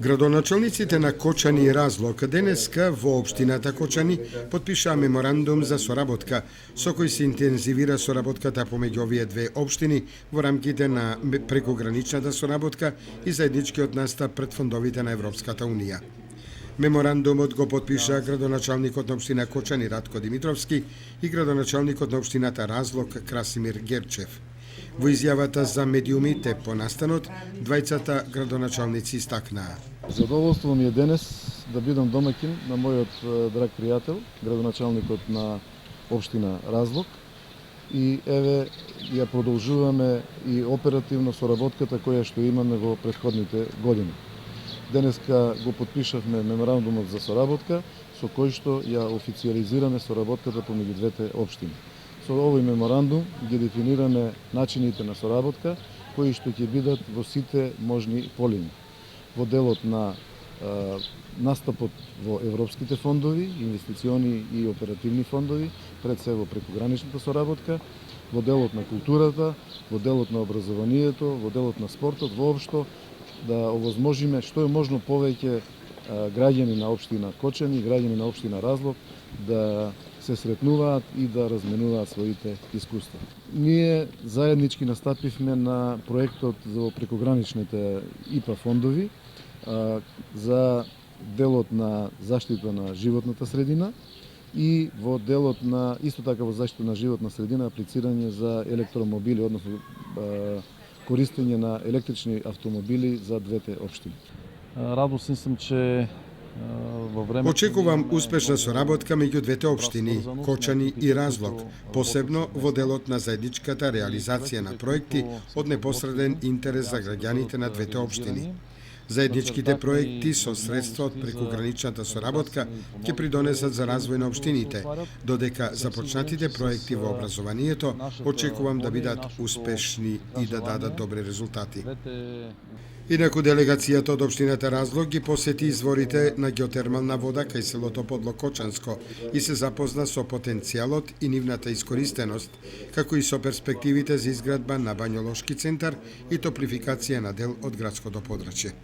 Градоначалниците на Кочани и Разлог денеска во општината Кочани потпишаа меморандум за соработка со кој се интензивира соработката помеѓу овие две општини во рамките на прекограничната соработка и заедничкиот настап пред фондовите на Европската унија. Меморандумот го потпиша градоначалникот на општина Кочани Радко Димитровски и градоначалникот на општината Разлог Красимир Герчев. Во изјавата за медиумите по настанот, двајцата градоначалници истакнаа. Задоволство ми е денес да бидам домаќин на мојот драг пријател, градоначалникот на општина Разлог. И еве ја продолжуваме и оперативно соработката која што имаме во претходните години. Денеска го потпишавме меморандумот за соработка со кој што ја официјализираме соработката помеѓу двете општини. Со овој меморандум ги дефинираме начините на соработка кои што ќе бидат во сите можни полини. Во делот на настапот во европските фондови, инвестициони и оперативни фондови, пред се во прекограничната соработка, во делот на културата, во делот на образованието, во делот на спортот, воопшто да овозможиме што е можно повеќе граѓани на општина Кочани и граѓани на општина Разлог да се сретнуваат и да разменуваат своите искуства. Ние заеднички настапивме на проектот за прекограничните ИПА фондови за делот на заштита на животната средина и во делот на исто така во заштита на животна средина аплицирање за електромобили, односно користење на електрични автомобили за двете општини. Радосен сум че Очекувам успешна соработка меѓу двете општини, Кочани и Разлог, посебно во делот на заедничката реализација на проекти од непосреден интерес за граѓаните на двете општини. Заедничките проекти со средства од прекограничната соработка ќе придонесат за развој на општините, додека започнатите проекти во образованието очекувам да бидат успешни и да дадат добри резултати. Инаку делегацијата од општината Разлог ги посети изворите на геотермална вода кај селото Подлокочанско и се запозна со потенцијалот и нивната искористеност, како и со перспективите за изградба на бањолошки центар и топлификација на дел од градското подрачје.